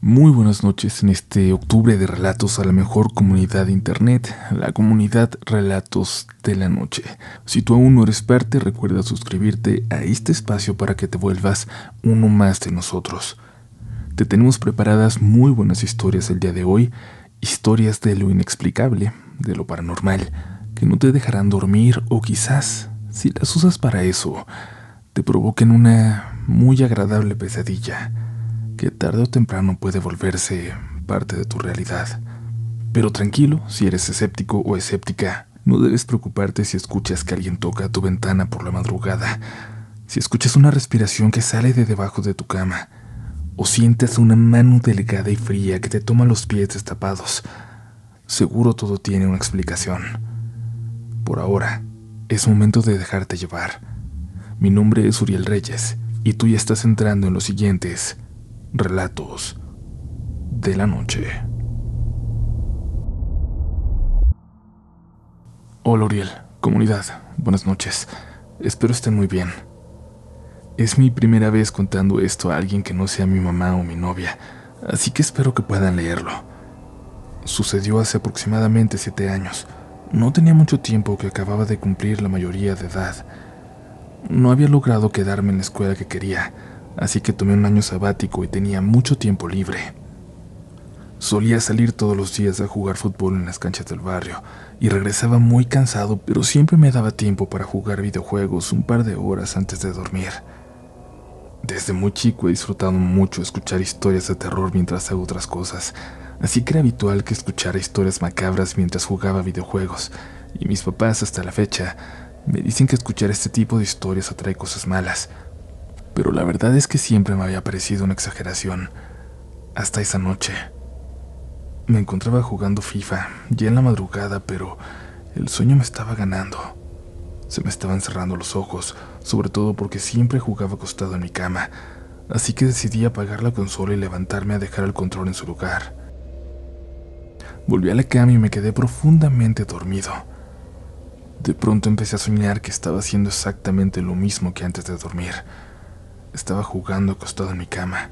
Muy buenas noches en este octubre de relatos a la mejor comunidad de internet, la comunidad Relatos de la Noche. Si tú aún no eres parte, recuerda suscribirte a este espacio para que te vuelvas uno más de nosotros. Te tenemos preparadas muy buenas historias el día de hoy, historias de lo inexplicable, de lo paranormal, que no te dejarán dormir o quizás, si las usas para eso, te provoquen una muy agradable pesadilla que tarde o temprano puede volverse parte de tu realidad. Pero tranquilo, si eres escéptico o escéptica, no debes preocuparte si escuchas que alguien toca a tu ventana por la madrugada, si escuchas una respiración que sale de debajo de tu cama, o sientes una mano delgada y fría que te toma los pies destapados. Seguro todo tiene una explicación. Por ahora, es momento de dejarte llevar. Mi nombre es Uriel Reyes, y tú ya estás entrando en los siguientes Relatos de la Noche. Hola Uriel, comunidad, buenas noches. Espero estén muy bien. Es mi primera vez contando esto a alguien que no sea mi mamá o mi novia, así que espero que puedan leerlo. Sucedió hace aproximadamente 7 años. No tenía mucho tiempo que acababa de cumplir la mayoría de edad. No había logrado quedarme en la escuela que quería, así que tomé un año sabático y tenía mucho tiempo libre. Solía salir todos los días a jugar fútbol en las canchas del barrio y regresaba muy cansado, pero siempre me daba tiempo para jugar videojuegos un par de horas antes de dormir. Desde muy chico he disfrutado mucho escuchar historias de terror mientras hago otras cosas, así que era habitual que escuchara historias macabras mientras jugaba videojuegos, y mis papás hasta la fecha me dicen que escuchar este tipo de historias atrae cosas malas. Pero la verdad es que siempre me había parecido una exageración, hasta esa noche. Me encontraba jugando FIFA, ya en la madrugada, pero el sueño me estaba ganando. Se me estaban cerrando los ojos, sobre todo porque siempre jugaba acostado en mi cama, así que decidí apagar la consola y levantarme a dejar el control en su lugar. Volví a la cama y me quedé profundamente dormido. De pronto empecé a soñar que estaba haciendo exactamente lo mismo que antes de dormir. Estaba jugando acostado en mi cama,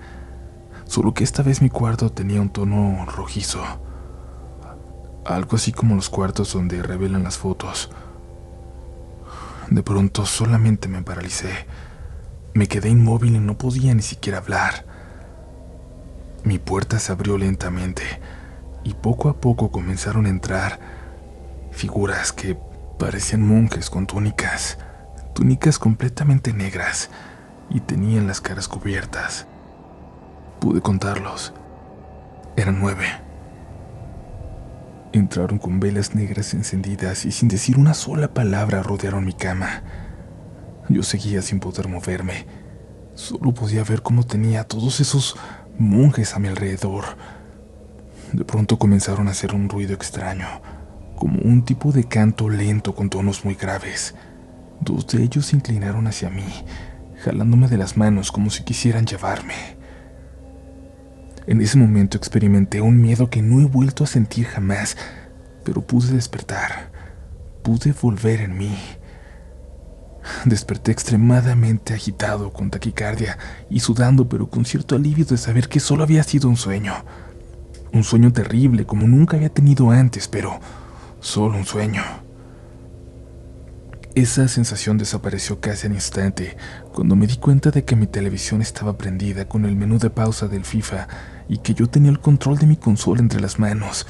solo que esta vez mi cuarto tenía un tono rojizo, algo así como los cuartos donde revelan las fotos. De pronto solamente me paralicé, me quedé inmóvil y no podía ni siquiera hablar. Mi puerta se abrió lentamente y poco a poco comenzaron a entrar figuras que parecían monjes con túnicas completamente negras, y tenían las caras cubiertas. Pude contarlos. Eran 9. Entraron con velas negras encendidas y sin decir una sola palabra rodearon mi cama. Yo seguía sin poder moverme. Solo podía ver cómo tenía a todos esos monjes a mi alrededor. De pronto comenzaron a hacer un ruido extraño, como un tipo de canto lento con tonos muy graves. 2 de ellos se inclinaron hacia mí, jalándome de las manos como si quisieran llevarme. En ese momento experimenté un miedo que no he vuelto a sentir jamás, pero pude despertar, pude volver en mí. Desperté extremadamente agitado, con taquicardia y sudando, pero con cierto alivio de saber que solo había sido un sueño terrible como nunca había tenido antes, pero solo un sueño. Esa sensación desapareció casi al instante cuando me di cuenta de que mi televisión estaba prendida con el menú de pausa del FIFA y que yo tenía el control de mi consola entre las manos.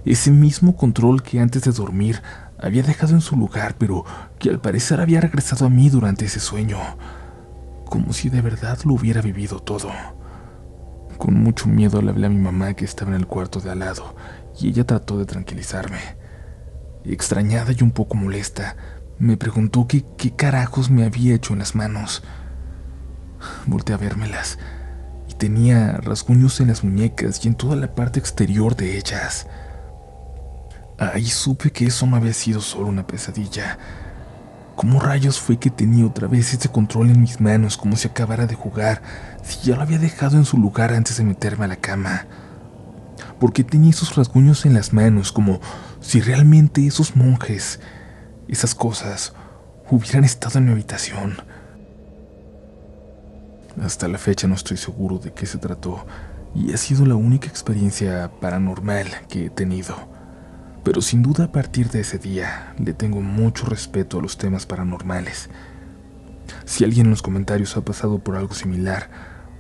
Ese mismo control que antes de dormir había dejado en su lugar, pero que al parecer había regresado a mí durante ese sueño, como si de verdad lo hubiera vivido todo. Con mucho miedo le hablé a mi mamá, que estaba en el cuarto de al lado, y ella trató de tranquilizarme. Extrañada y un poco molesta, me preguntó qué carajos me había hecho en las manos. Volté a vérmelas, y tenía rasguños en las muñecas y en toda la parte exterior de ellas. Ahí supe que eso no había sido solo una pesadilla. ¿Cómo rayos fue que tenía otra vez ese control en mis manos como si acabara de jugar, si ya lo había dejado en su lugar antes de meterme a la cama? ¿Por qué tenía esos rasguños en las manos, como si realmente esos monjes, esas cosas, hubieran estado en mi habitación? Hasta la fecha no estoy seguro de qué se trató y ha sido la única experiencia paranormal que he tenido. Pero sin duda a partir de ese día le tengo mucho respeto a los temas paranormales. Si alguien en los comentarios ha pasado por algo similar,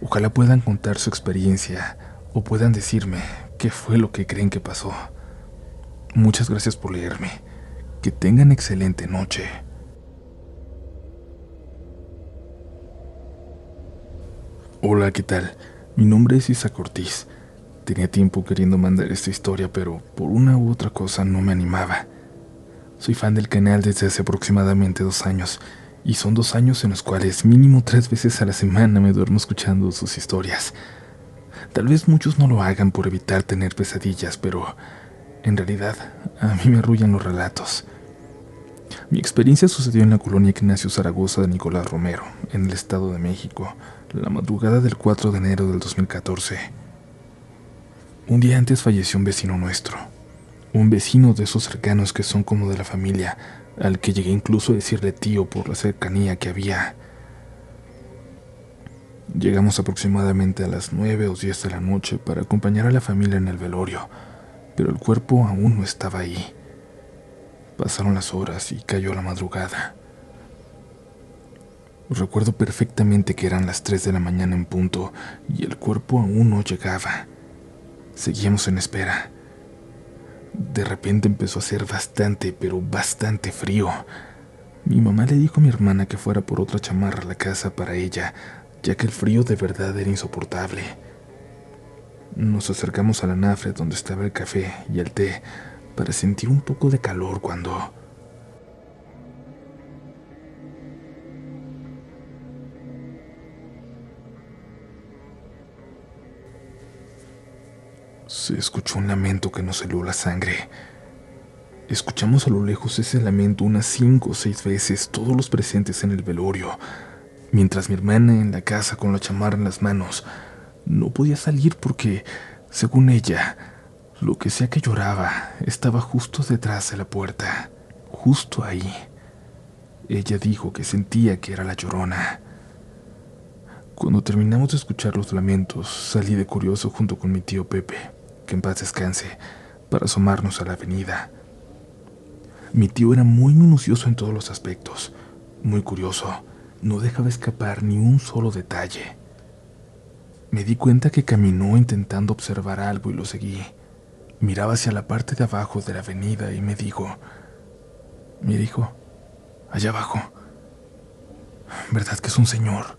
ojalá puedan contar su experiencia o puedan decirme qué fue lo que creen que pasó. Muchas gracias por leerme. Que tengan excelente noche. Hola, ¿qué tal? Mi nombre es Isaac Ortiz. Tenía tiempo queriendo mandar esta historia, pero por una u otra cosa no me animaba. Soy fan del canal desde hace aproximadamente 2 años, y son 2 años en los cuales mínimo 3 veces a la semana me duermo escuchando sus historias. Tal vez muchos no lo hagan por evitar tener pesadillas, pero en realidad a mí me arrullan los relatos. Mi experiencia sucedió en la colonia Ignacio Zaragoza de Nicolás Romero, en el Estado de México, la madrugada del 4 de enero del 2014. Un día antes falleció un vecino nuestro, un vecino de esos cercanos que son como de la familia, al que llegué incluso a decirle tío por la cercanía que había. Llegamos aproximadamente a las 9 o 10 de la noche para acompañar a la familia en el velorio, pero el cuerpo aún no estaba ahí. Pasaron las horas y cayó la madrugada. Recuerdo perfectamente que eran las 3 de la mañana en punto y el cuerpo aún no llegaba. Seguíamos en espera. De repente empezó a hacer bastante, pero bastante frío. Mi mamá le dijo a mi hermana que fuera por otra chamarra a la casa para ella, ya que el frío de verdad era insoportable. Nos acercamos a la anafre donde estaba el café y el té para sentir un poco de calor cuando se escuchó un lamento que nos heló la sangre. Escuchamos a lo lejos ese lamento unas 5 o 6 veces, todos los presentes en el velorio, mientras mi hermana en la casa con la chamarra en las manos no podía salir porque, según ella, lo que sea que lloraba estaba justo detrás de la puerta, justo ahí. Ella dijo que sentía que era la Llorona. Cuando terminamos de escuchar los lamentos, salí de curioso junto con mi tío Pepe, que en paz descanse, para asomarnos a la avenida. Mi tío era muy minucioso en todos los aspectos, muy curioso, no dejaba escapar ni un solo detalle. Me di cuenta que caminó intentando observar algo y lo seguí. Miraba hacia la parte de abajo de la avenida y me dijo: «Mira, hijo, allá abajo, ¿verdad que es un señor?».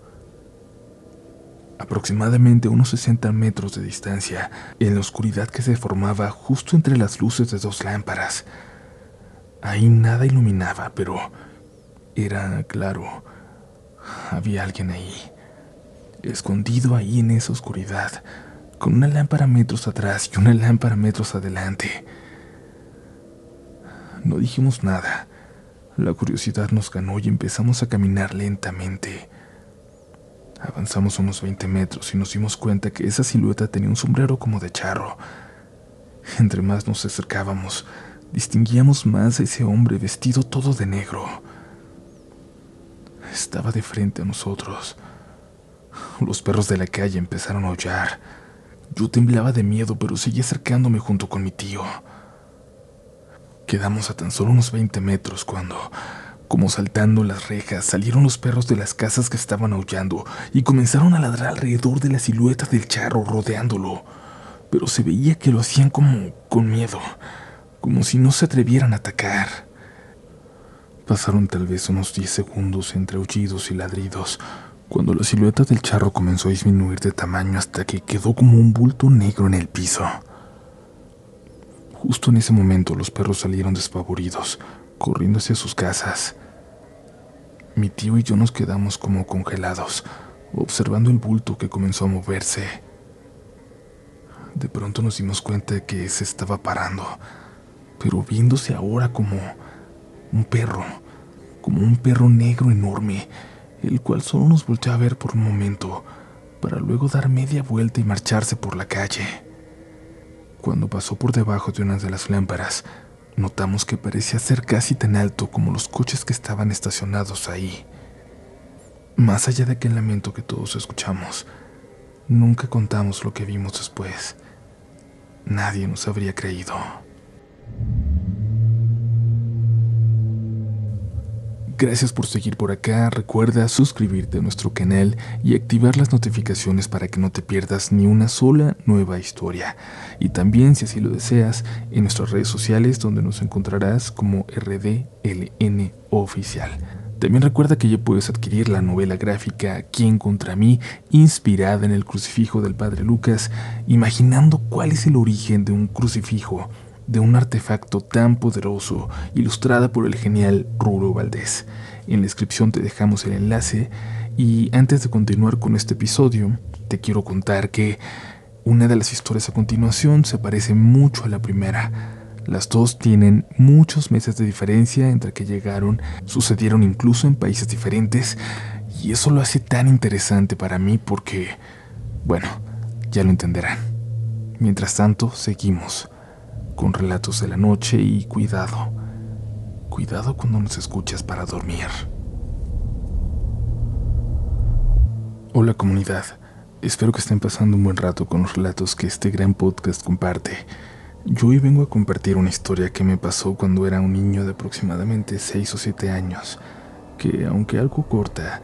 Aproximadamente a unos 60 metros de distancia, en la oscuridad que se formaba justo entre las luces de 2 lámparas. Ahí nada iluminaba, pero era claro, había alguien ahí, escondido ahí en esa oscuridad, con una lámpara metros atrás y una lámpara metros adelante. No dijimos nada. La curiosidad nos ganó y empezamos a caminar lentamente. Avanzamos unos 20 metros y nos dimos cuenta que esa silueta tenía un sombrero como de charro. Entre más nos acercábamos, distinguíamos más a ese hombre vestido todo de negro. Estaba de frente a nosotros. Los perros de la calle empezaron a aullar. Yo temblaba de miedo, pero seguí acercándome junto con mi tío. Quedamos a tan solo unos 20 metros cuando, como saltando las rejas, salieron los perros de las casas que estaban aullando y comenzaron a ladrar alrededor de la silueta del charro, rodeándolo. Pero se veía que lo hacían como con miedo, como si no se atrevieran a atacar. Pasaron tal vez unos 10 segundos entre aullidos y ladridos, cuando la silueta del charro comenzó a disminuir de tamaño hasta que quedó como un bulto negro en el piso. Justo en ese momento los perros salieron despavoridos, corriendo hacia sus casas. Mi tío y yo nos quedamos como congelados, observando el bulto que comenzó a moverse. De pronto nos dimos cuenta de que se estaba parando, pero viéndose ahora como un perro negro enorme, el cual solo nos volteó a ver por un momento, para luego dar media vuelta y marcharse por la calle. Cuando pasó por debajo de una de las lámparas, notamos que parecía ser casi tan alto como los coches que estaban estacionados ahí. Más allá de aquel lamento que todos escuchamos, Nunca contamos lo que vimos después. Nadie nos habría creído. Gracias por seguir por acá. Recuerda suscribirte a nuestro canal y activar las notificaciones para que no te pierdas ni una sola nueva historia. Y también, si así lo deseas, en nuestras redes sociales, donde nos encontrarás como RDLN Oficial. También recuerda que ya puedes adquirir la novela gráfica ¿Quién contra mí?, inspirada en el crucifijo del Padre Lucas, imaginando cuál es el origen de un crucifijo, de un artefacto tan poderoso, ilustrada por el genial Ruro Valdés. En la descripción te dejamos el enlace y antes de continuar con este episodio, te quiero contar que una de las historias a continuación se parece mucho a la primera. Las dos tienen muchos meses de diferencia entre que llegaron, sucedieron incluso en países diferentes y eso lo hace tan interesante para mí porque, bueno, ya lo entenderán. Mientras tanto, seguimos con relatos de la noche y cuidado cuando nos escuchas para dormir. Hola comunidad, espero que estén pasando un buen rato con los relatos que este gran podcast comparte. Yo hoy vengo a compartir una historia que me pasó cuando era un niño de aproximadamente 6 o 7 años, que aunque algo corta,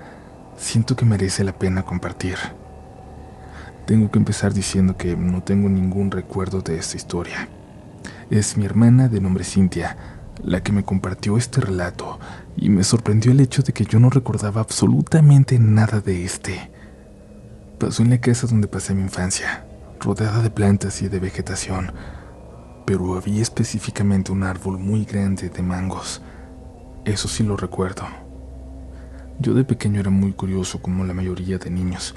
siento que merece la pena compartir. Tengo que empezar diciendo que no tengo ningún recuerdo de esta historia. Es mi hermana de nombre Cintia la que me compartió este relato y me sorprendió el hecho de que yo no recordaba absolutamente nada de este. Pasó en la casa donde pasé mi infancia, rodeada de plantas y de vegetación, pero había específicamente un árbol muy grande de mangos. Eso sí lo recuerdo. Yo de pequeño era muy curioso como la mayoría de niños.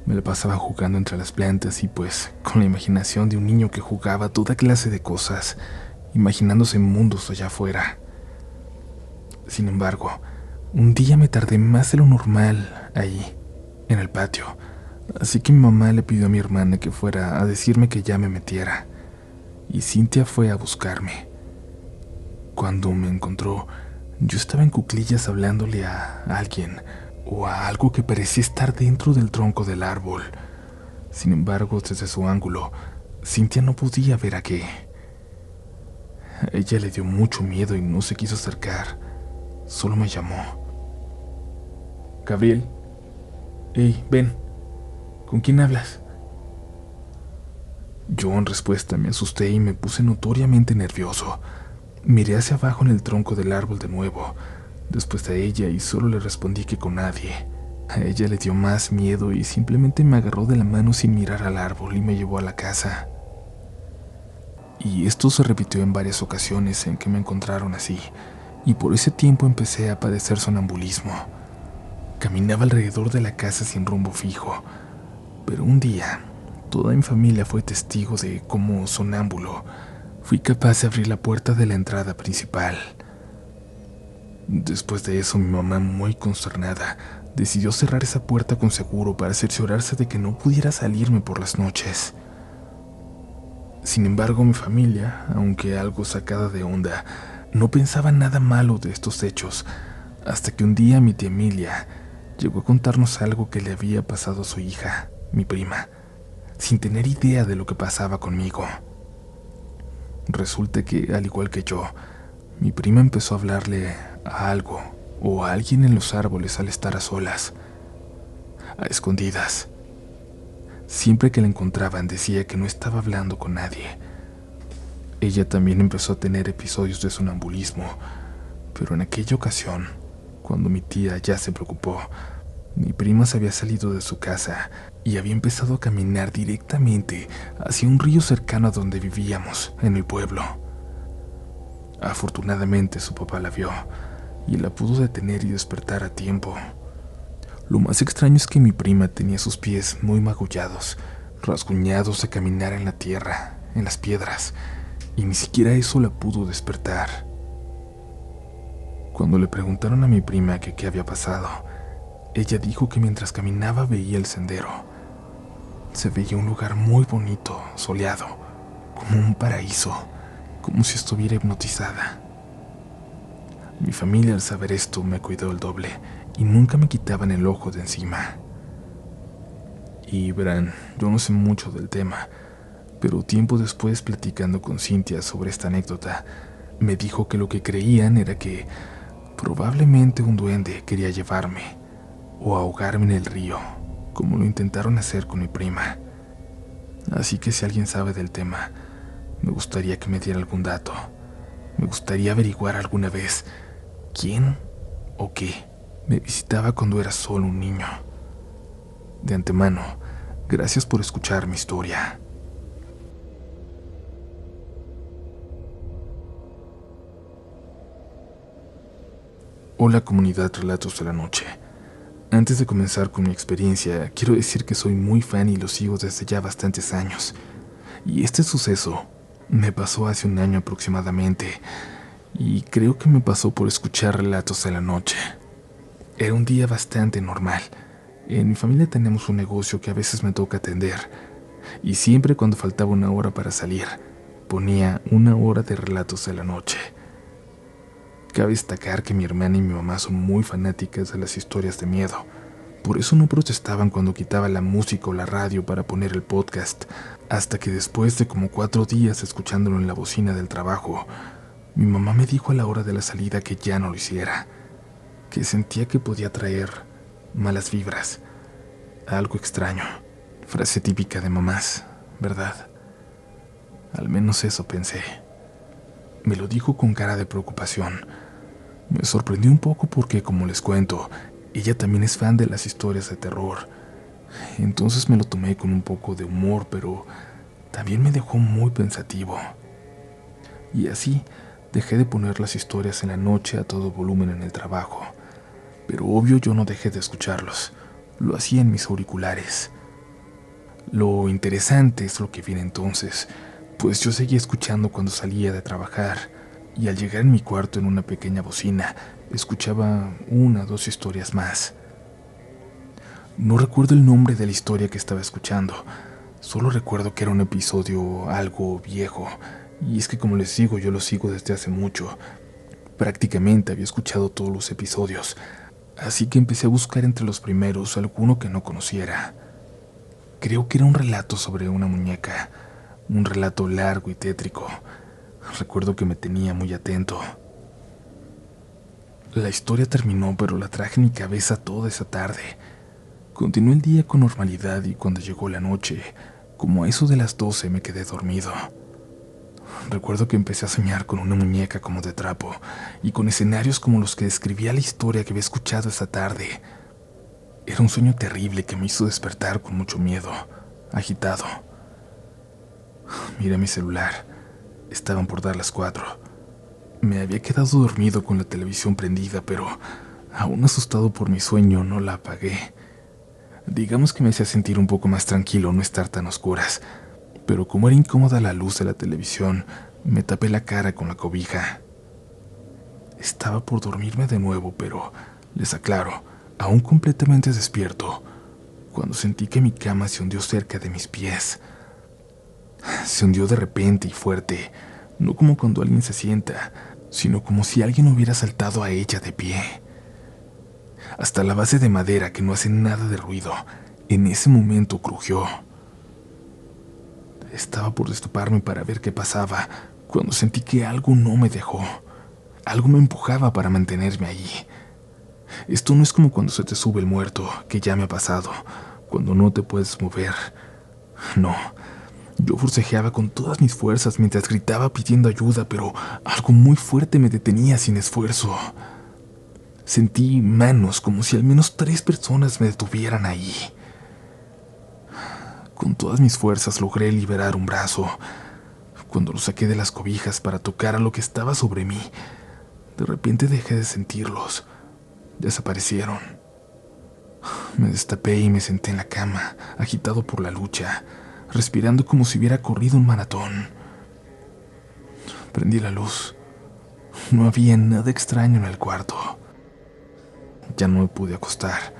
Me la pasaba jugando entre las plantas y pues con la imaginación de un niño que jugaba toda clase de cosas, imaginándose mundos allá afuera. Sin embargo, un día me tardé más de lo normal ahí, en el patio, así que mi mamá le pidió a mi hermana que fuera a decirme que ya me metiera, y Cintia fue a buscarme. Cuando me encontró, yo estaba en cuclillas hablándole a alguien, o a algo que parecía estar dentro del tronco del árbol. Sin embargo, desde su ángulo, Cintia no podía ver a qué. A ella le dio mucho miedo y no se quiso acercar. Solo me llamó. Gabriel. Hey, ven. ¿Con quién hablas? Yo en respuesta me asusté y me puse notoriamente nervioso. Miré hacia abajo en el tronco del árbol de nuevo, después a ella y solo le respondí que con nadie. A ella le dio más miedo y simplemente me agarró de la mano sin mirar al árbol y me llevó a la casa. Y esto se repitió en varias ocasiones en que me encontraron así, y por ese tiempo empecé a padecer sonambulismo. Caminaba alrededor de la casa sin rumbo fijo, pero un día toda mi familia fue testigo de cómo, sonámbulo, fui capaz de abrir la puerta de la entrada principal. Después de eso, mi mamá, muy consternada, decidió cerrar esa puerta con seguro para cerciorarse de que no pudiera salirme por las noches. Sin embargo, mi familia, aunque algo sacada de onda, no pensaba nada malo de estos hechos, hasta que un día mi tía Emilia llegó a contarnos algo que le había pasado a su hija, mi prima, sin tener idea de lo que pasaba conmigo. Resulta que, al igual que yo, mi prima empezó a hablarle a algo o a alguien en los árboles al estar a solas, a escondidas. Siempre que la encontraban decía que no estaba hablando con nadie. Ella también empezó a tener episodios de sonambulismo, pero en aquella ocasión, cuando mi tía ya se preocupó, mi prima se había salido de su casa y había empezado a caminar directamente hacia un río cercano a donde vivíamos, en el pueblo. Afortunadamente su papá la vio y la pudo detener y despertar a tiempo. Lo más extraño es que mi prima tenía sus pies muy magullados, rasguñados de caminar en la tierra, en las piedras, y ni siquiera eso la pudo despertar. Cuando le preguntaron a mi prima que qué había pasado, ella dijo que mientras caminaba veía el sendero. Se veía un lugar muy bonito, soleado, como un paraíso, como si estuviera hipnotizada. Mi familia, al saber esto, me cuidó el doble y nunca me quitaban el ojo de encima. Y verán, yo no sé mucho del tema, pero tiempo después, platicando con Cintia sobre esta anécdota, me dijo que lo que creían era que probablemente un duende quería llevarme o ahogarme en el río, como lo intentaron hacer con mi prima. Así que si alguien sabe del tema, me gustaría que me diera algún dato. Me gustaría averiguar alguna vez quién o qué me visitaba cuando era solo un niño. De antemano, gracias por escuchar mi historia. Hola comunidad Relatos de la Noche. Antes de comenzar con mi experiencia, quiero decir que soy muy fan y lo sigo desde ya bastantes años. Y este suceso me pasó hace un año aproximadamente, y creo que me pasó por escuchar Relatos de la Noche. Era un día bastante normal. En mi familia tenemos un negocio que a veces me toca atender, y siempre cuando faltaba una hora para salir, ponía una hora de Relatos de la Noche. Cabe destacar que mi hermana y mi mamá son muy fanáticas de las historias de miedo. Por eso no protestaban cuando quitaba la música o la radio para poner el podcast, hasta que después de como 4 días escuchándolo en la bocina del trabajo, mi mamá me dijo a la hora de la salida que ya no lo hiciera, que sentía que podía traer malas vibras, algo extraño. Frase típica de mamás, ¿verdad? Al menos eso pensé. Me lo dijo con cara de preocupación. Me sorprendió un poco porque, como les cuento, ella también es fan de las historias de terror. Entonces me lo tomé con un poco de humor, pero también me dejó muy pensativo. Y así dejé de poner las historias en la noche a todo volumen en el trabajo. Pero obvio yo no dejé de escucharlos. Lo hacía en mis auriculares. Lo interesante es lo que viene entonces, pues yo seguía escuchando cuando salía de trabajar, y al llegar en mi cuarto en una pequeña bocina, escuchaba 1 o 2 historias más. No recuerdo el nombre de la historia que estaba escuchando, solo recuerdo que era un episodio algo viejo, y es que como les digo, yo lo sigo desde hace mucho. Prácticamente había escuchado todos los episodios, así que empecé a buscar entre los primeros alguno que no conociera. Creo que era un relato sobre una muñeca, un relato largo y tétrico. Recuerdo que me tenía muy atento. La historia terminó, pero la traje en mi cabeza toda esa tarde. Continué el día con normalidad y cuando llegó la noche, como a eso de las 12, me quedé dormido. Recuerdo que empecé a soñar con una muñeca como de trapo y con escenarios como los que describía la historia que había escuchado esa tarde. Era un sueño terrible que me hizo despertar con mucho miedo, agitado. Miré mi celular. Estaban por dar las 4. Me había quedado dormido con la televisión prendida, pero aún asustado por mi sueño no la apagué. Digamos que me hacía sentir un poco más tranquilo no estar tan oscuras, pero como era incómoda la luz de la televisión, me tapé la cara con la cobija. Estaba por dormirme de nuevo, pero les aclaro, aún completamente despierto, cuando sentí que mi cama se hundió cerca de mis pies. Se hundió de repente y fuerte, no como cuando alguien se sienta, sino como si alguien hubiera saltado a ella de pie. Hasta la base de madera, que no hace nada de ruido, en ese momento crujió. Estaba por destaparme para ver qué pasaba, cuando sentí que algo no me dejó. Algo me empujaba para mantenerme allí. Esto no es como cuando se te sube el muerto, que ya me ha pasado, cuando no te puedes mover. No, yo forcejeaba con todas mis fuerzas mientras gritaba pidiendo ayuda, pero algo muy fuerte me detenía sin esfuerzo. Sentí manos como si al menos 3 personas me detuvieran ahí. Con todas mis fuerzas logré liberar un brazo. Cuando lo saqué de las cobijas para tocar a lo que estaba sobre mí, de repente dejé de sentirlos. Desaparecieron. Me destapé y me senté en la cama, agitado por la lucha, respirando como si hubiera corrido un maratón. Prendí la luz. No había nada extraño en el cuarto. Ya no me pude acostar.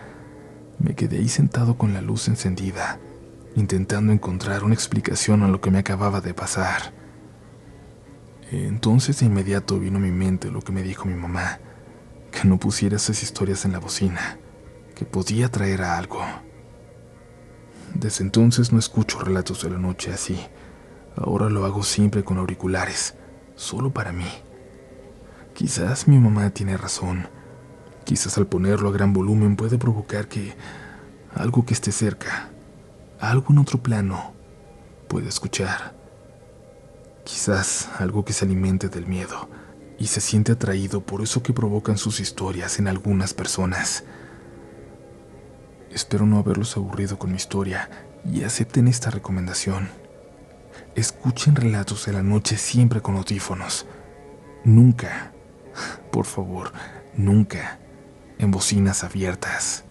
Me quedé ahí sentado con la luz encendida, intentando encontrar una explicación a lo que me acababa de pasar. Entonces de inmediato vino a mi mente lo que me dijo mi mamá, que no pusiera esas historias en la bocina, que podía traer a algo. Desde entonces no escucho relatos de la noche así. Ahora lo hago siempre con auriculares, solo para mí. Quizás mi mamá tiene razón. Quizás al ponerlo a gran volumen puede provocar que algo que esté cerca, algo en otro plano, pueda escuchar. Quizás algo que se alimente del miedo y se siente atraído por eso que provocan sus historias en algunas personas. Espero no haberlos aburrido con mi historia y acepten esta recomendación. Escuchen relatos de la noche siempre con audífonos. Nunca, por favor, nunca en bocinas abiertas.